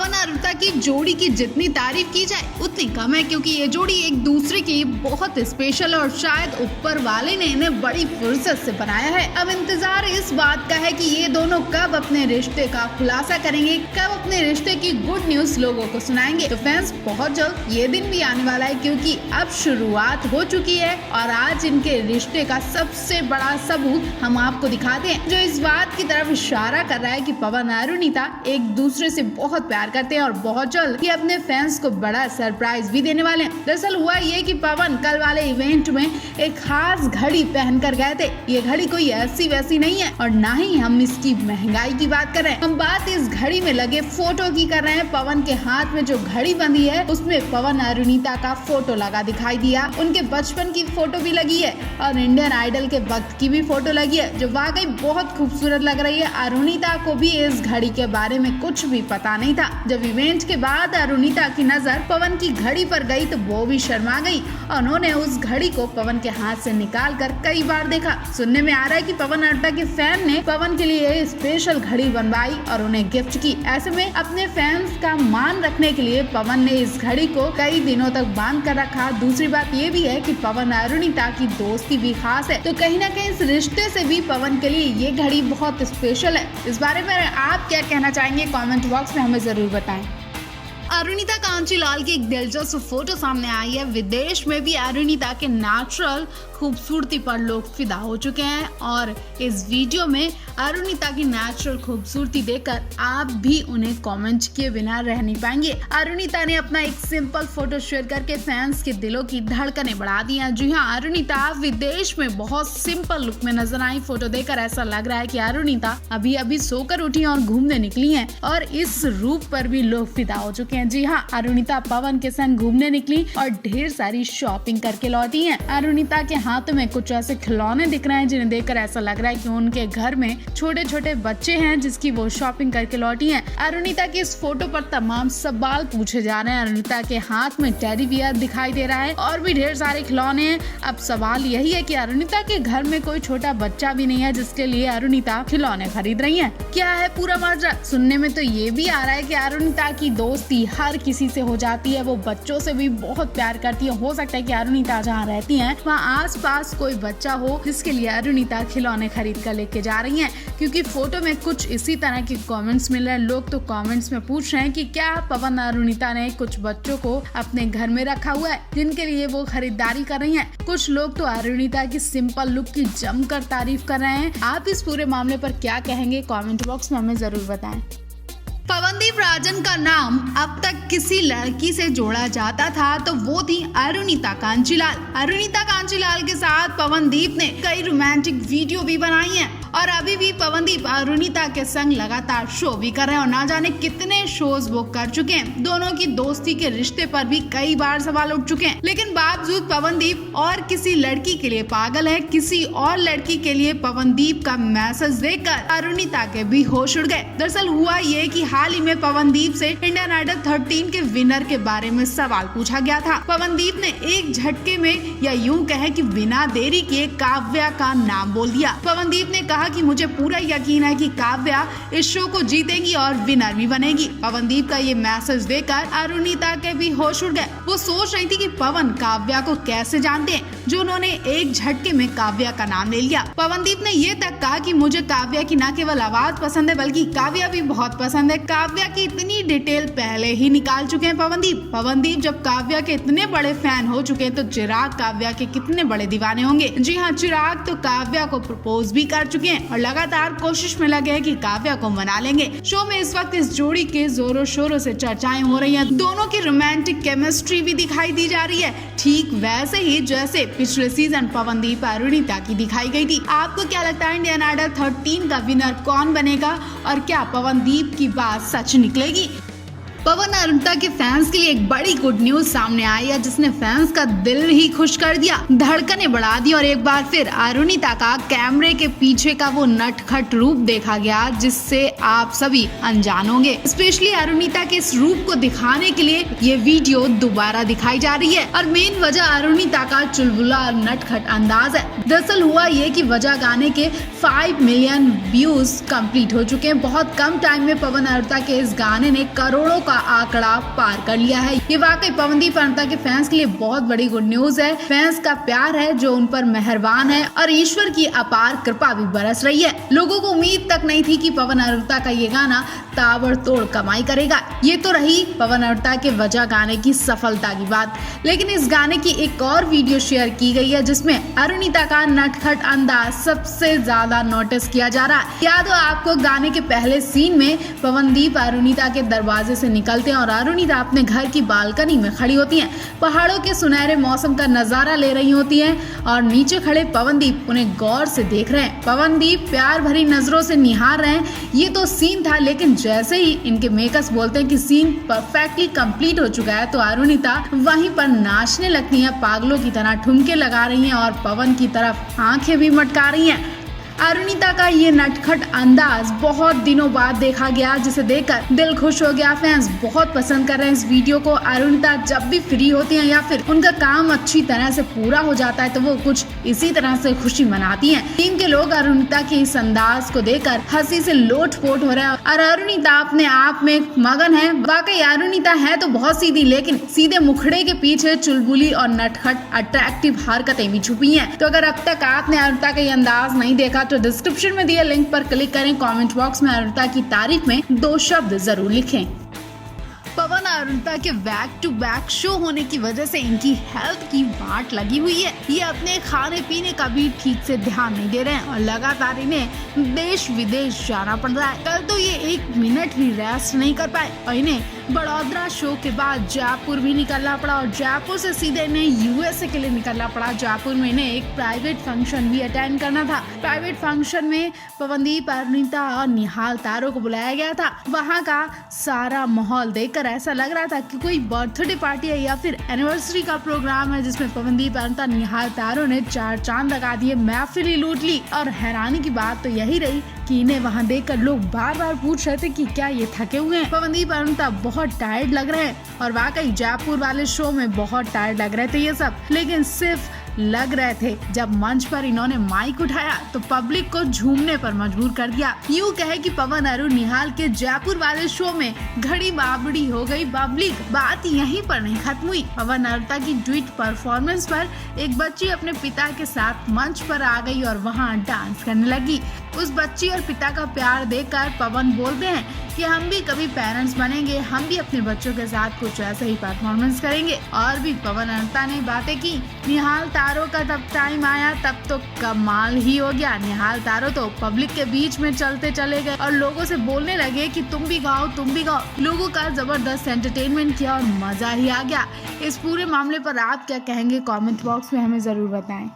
पवन और अरुणिता की जोड़ी की जितनी तारीफ की जाए उतनी कम है, क्योंकि ये जोड़ी एक दूसरे की बहुत स्पेशल और शायद ऊपर वाले ने इन्हें बड़ी फुर्सत से बनाया है। अब इंतजार इस बात का है कि ये दोनों कब अपने रिश्ते का खुलासा करेंगे, कब अपने रिश्ते की गुड न्यूज लोगों को सुनाएंगे। तो फ्रेंड्स, बहुत जल्द ये दिन भी आने वाला है, क्योंकि अब शुरुआत हो चुकी है और आज इनके रिश्ते का सबसे बड़ा सबूत हम आपको दिखाते हैं, जो इस बात की तरफ इशारा कर रहा है कि पवन और अरुणिता एक दूसरे से बहुत प्यार करते हैं और बहुत जल्द ये अपने फैंस को बड़ा सरप्राइज भी देने वाले हैं। दरअसल हुआ ये कि पवन कल वाले इवेंट में एक खास घड़ी पहनकर गए थे। ये घड़ी कोई ऐसी वैसी नहीं है और ना ही हम इसकी महंगाई की बात कर रहे हैं। हम बात इस घड़ी में लगे फोटो की कर रहे हैं। पवन के हाथ में जो घड़ी बंधी है उसमें पवन और अरुणिता का फोटो लगा दिखाई दिया। उनके बचपन की फोटो भी लगी है और इंडियन आइडल के वक्त की भी फोटो लगी है, जो वाकई बहुत खूबसूरत लग रही है। अरुणिता को भी इस घड़ी के बारे में कुछ भी पता नहीं था। जब इवेंट के बाद अरुणिता की नजर पवन की घड़ी पर गई तो वो भी शर्मा गई और उन्होंने उस घड़ी को पवन के हाथ से निकाल कर कई बार देखा। सुनने में आ रहा है कि पवन अरुणिता के फैन ने पवन के लिए स्पेशल घड़ी बनवाई और उन्हें गिफ्ट की। ऐसे में अपने फैंस का मान रखने के लिए पवन ने इस घड़ी को कई दिनों तक बांध कर रखा। दूसरी बात ये भी है कि पवन और अरुणिता की दोस्ती भी खास है, तो कहीं ना कहीं इस रिश्ते से भी पवन के लिए ये घड़ी बहुत स्पेशल है। इस बारे में आप क्या कहना चाहेंगे, कमेंट बॉक्स में हमें जरूर बताएं। अरुणिता कांचीलाल की एक दिलचस्प फोटो सामने आई है। विदेश में भी अरुणिता के नेचुरल खूबसूरती पर लोग फिदा हो चुके हैं और इस वीडियो में अरुणिता की नेचुरल खूबसूरती देखकर आप भी उन्हें कमेंट किए बिना रह नहीं पाएंगे। अरुणिता ने अपना एक सिंपल फोटो शेयर करके फैंस के दिलों की धड़कनें बढ़ा दी हैं। जी हाँ, अरुणिता विदेश में बहुत सिंपल लुक में नजर आई। फोटो देखकर ऐसा लग रहा है कि अरुणिता अभी अभी सोकर उठी और घूमने निकली हैं और इस रूप पर भी लोग फिदा हो चुके हैं। जी हाँ, अरुणिता पवन के संग घूमने निकली और ढेर सारी शॉपिंग करके लौटी हैं। अरुणिता के हाथों में कुछ ऐसे खिलौने दिख रहे हैं जिन्हें देखकर ऐसा लग रहा है कि उनके घर में छोटे छोटे बच्चे हैं जिसकी वो शॉपिंग करके लौटी हैं। अरुणिता की इस फोटो पर तमाम सवाल पूछे जा रहे हैं। अरुणिता के हाथ में टेडी बियर दिखाई दे रहा है और भी ढेर सारे खिलौने हैं। अब सवाल यही है कि अरुणिता के घर में कोई छोटा बच्चा भी नहीं है जिसके लिए अरुणिता खिलौने खरीद रही है। क्या है पूरा माजरा? सुनने में तो ये भी आ रहा है कि अरुणिता की दोस्ती हर किसी से हो जाती है, वो बच्चों से भी बहुत प्यार करती है। हो सकता है कि अरुणिता जहाँ रहती हैं वहाँ आसपास कोई बच्चा हो जिसके लिए अरुणिता खिलौने खरीद कर लेके जा रही हैं, क्योंकि फोटो में कुछ इसी तरह के कमेंट्स मिल रहे हैं। लोग तो कमेंट्स में पूछ रहे हैं कि क्या पवन और अरुणिता ने कुछ बच्चों को अपने घर में रखा हुआ है जिनके लिए वो खरीदारी कर रही हैं। कुछ लोग तो अरुणिता की सिंपल लुक की जमकर तारीफ कर रहे हैं। आप इस पूरे मामले पर क्या कहेंगे, कमेंट बॉक्स में हमें जरूर बताएं। पवनदीप राजन का नाम अब तक किसी लड़की से जोड़ा जाता था तो वो थी अरुणिता कांचीलाल। अरुणिता कांचीलाल के साथ पवनदीप ने कई रोमांटिक वीडियो भी बनाई हैं और अभी भी पवनदीप अरुणिता के संग लगातार शो भी कर रहे हैं और ना जाने कितने शोज वो कर चुके हैं। दोनों की दोस्ती के रिश्ते पर भी कई बार सवाल उठ चुके हैं, लेकिन बावजूद पवनदीप और किसी लड़की के लिए पागल है। किसी और लड़की के लिए पवनदीप का मैसेज देखकर अरुणिता के भी होश उड़ गए। दरअसल हुआ ये कि हाल ही में पवनदीप से इंडियन आइडल 13 के विनर के बारे में सवाल पूछा गया था। पवनदीप ने एक झटके में या यूं कहे कि बिना देरी किए काव्या का नाम बोल दिया। पवनदीप ने कहा कि मुझे पूरा यकीन है कि काव्या इस शो को जीतेगी और विनर भी बनेगी। पवनदीप का ये मैसेज देखकर अरुणिता के भी होश उड़ गए। वो सोच रही थी कि पवन काव्या को कैसे जानते हैं जो उन्होंने एक झटके में काव्या का नाम ले लिया। पवनदीप ने ये तक कहा कि मुझे काव्या की न केवल आवाज पसंद है बल्कि काव्या भी बहुत पसंद है। काव्या की इतनी डिटेल पहले ही निकाल चुके हैं पवनदीप जब काव्या के इतने बड़े फैन हो चुके हैं तो चिराग काव्या के कितने बड़े दीवाने होंगे। जी हाँ, चिराग तो काव्या को प्रपोज भी कर चुके हैं और लगातार कोशिश में लगे हैं कि काव्या को मना लेंगे। शो में इस वक्त इस जोड़ी के जोरों शोरों से चर्चाएं हो रही हैं। दोनों की रोमांटिक केमिस्ट्री भी दिखाई दी जा रही है, ठीक वैसे ही जैसे पिछले सीजन पवनदीप अरुणिता की दिखाई गई थी। आपको क्या लगता है इंडियन आइडल 13 का विनर कौन बनेगा और क्या पवनदीप की बात सच निकलेगी? पवन और अरुणिता के फैंस के लिए एक बड़ी गुड न्यूज सामने आई है जिसने फैंस का दिल ही खुश कर दिया, धड़कनें बढ़ा दी और एक बार फिर अरुणिता का कैमरे के पीछे का वो नटखट रूप देखा गया जिससे आप सभी अनजान होंगे। स्पेशली अरुणिता के इस रूप को दिखाने के लिए ये वीडियो दोबारा दिखाई जा रही है और मेन वजह अरुणिता का चुलबुला और नटखट अंदाज है। दरअसल हुआ ये कि वजह गाने के 5 मिलियन व्यूज कंप्लीट हो चुके हैं। बहुत कम टाइम में पवन अरुणा के इस गाने ने करोड़ों का आंकड़ा पार कर लिया है। ये वाकई पवनदीप अरुणा के फैंस के लिए बहुत बड़ी गुड न्यूज है। फैंस का प्यार है जो उन पर मेहरबान है और ईश्वर की अपार कृपा भी बरस रही है। लोगों को उम्मीद तक नहीं थी कि पवन अरुणा का ये गाना ताबड़तोड़ कमाई करेगा। ये तो रही पवन अरुणा के वजह गाने की सफलता की बात, लेकिन इस गाने की एक और वीडियो शेयर की गई है जिसमें अरुणिता का नटखट अंदाज सबसे ज्यादा नोटिस किया जा रहा है। याद हो आपको, गाने के पहले सीन में पवनदीप अरुणिता के दरवाजे से निकलते हैं और अरुणिता अपने घर की बालकनी में खड़ी होती हैं। पहाड़ों के सुनहरे मौसम का नजारा ले रही होती हैं और नीचे खड़े पवनदीप उन्हें गौर से देख रहे हैं। पवनदीप प्यार भरी नजरों से निहार रहे हैं। ये तो सीन था, लेकिन जैसे ही इनके मेकर्स बोलते हैं कि सीन परफेक्टली कंप्लीट हो चुका है तो अरुणिता वहीं पर नाचने लगती हैं, पागलों की तरह ठुमके लगा रही हैं और पवन की तरफ आंखें भी मटका रही हैं। अरुणिता का ये नटखट अंदाज बहुत दिनों बाद देखा गया, जिसे देखकर दिल खुश हो गया। फैंस बहुत पसंद कर रहे हैं इस वीडियो को। अरुणिता जब भी फ्री होती हैं या फिर उनका काम अच्छी तरह से पूरा हो जाता है तो वो कुछ इसी तरह से खुशी मनाती हैं। टीम के लोग अरुणिता के इस अंदाज को देखकर हंसी से लोटपोट हो रहे हैं और अरुणिता अपने आप में मगन है। वाकई अरुणिता है तो बहुत सीधी, लेकिन सीधे मुखड़े के पीछे चुलबुली और नटखट अट्रैक्टिव हरकतें भी छुपी हैं। तो अगर अब तक आपने अरुणिता का ये अंदाज नहीं देखा तो डिस्क्रिप्शन में दिए लिंक पर क्लिक करें। कमेंट बॉक्स में अरुणिता की तारीफ में 2 शब्द जरूर लिखें। पवन अरुणिता के बैक टू बैक शो होने की वजह से इनकी हेल्थ की वाट लगी हुई है। ये अपने खाने पीने का भी ठीक से ध्यान नहीं दे रहे हैं और लगातार इन्हें देश विदेश जाना पड़ रहा है। कल तो ये 1 मिनट भी रेस्ट नहीं कर पाए और इन्हें बड़ौदा शो के बाद जयपुर भी निकलना पड़ा और जयपुर से सीधे इन्हें यूएसए के लिए निकलना पड़ा। जयपुर में इन्हें एक प्राइवेट फंक्शन भी अटेंड करना था। प्राइवेट फंक्शन में पवनदीप, अरुणिता और निहाल तारो को बुलाया गया था। वहाँ का सारा माहौल देखकर ऐसा लग रहा था कि कोई बर्थडे पार्टी है या फिर एनिवर्सरी का प्रोग्राम है, जिसमें पवनदीप, अरुणिता, निहाल तारो ने 4 चांद लगा दिए, महफिल ही लूट ली। और हैरानी की बात तो यही रही कि इन्हें वहाँ देखकर लोग बार बार पूछ रहे थे कि क्या ये थके हुए हैं। पवनदीप, अरुणिता बहुत टायर्ड लग रहे हैं और वाकई जयपुर वाले शो में बहुत टायर्ड लग रहे थे ये सब, लेकिन सिर्फ लग रहे थे। जब मंच पर इन्होंने माइक उठाया तो पब्लिक को झूमने पर मजबूर कर दिया। यूं कहे कि पवन अरुण निहाल के जयपुर वाले शो में घड़ी बाबड़ी हो गई पब्लिक। बात यहीं पर नहीं खत्म हुई। पवन अरुणा की ड्यूट परफॉर्मेंस पर एक बच्ची अपने पिता के साथ मंच पर आ गई और वहां डांस करने लगी। उस बच्ची और पिता का प्यार देखकर पवन बोलते हैं कि हम भी कभी पेरेंट्स बनेंगे, हम भी अपने बच्चों के साथ कुछ ऐसा ही परफॉर्मेंस करेंगे। और भी पवन अरुणा ने बातें की। निहाल तारो का तब टाइम आया तब तो कमाल ही हो गया। निहाल तारो तो पब्लिक के बीच में चलते चले गए और लोगों से बोलने लगे कि तुम भी गाओ, तुम भी गाओ। लोगों का जबरदस्त एंटरटेनमेंट किया और मजा ही आ गया। इस पूरे मामले पर आप क्या कहेंगे? कमेंट बॉक्स में हमें जरूर बताएं।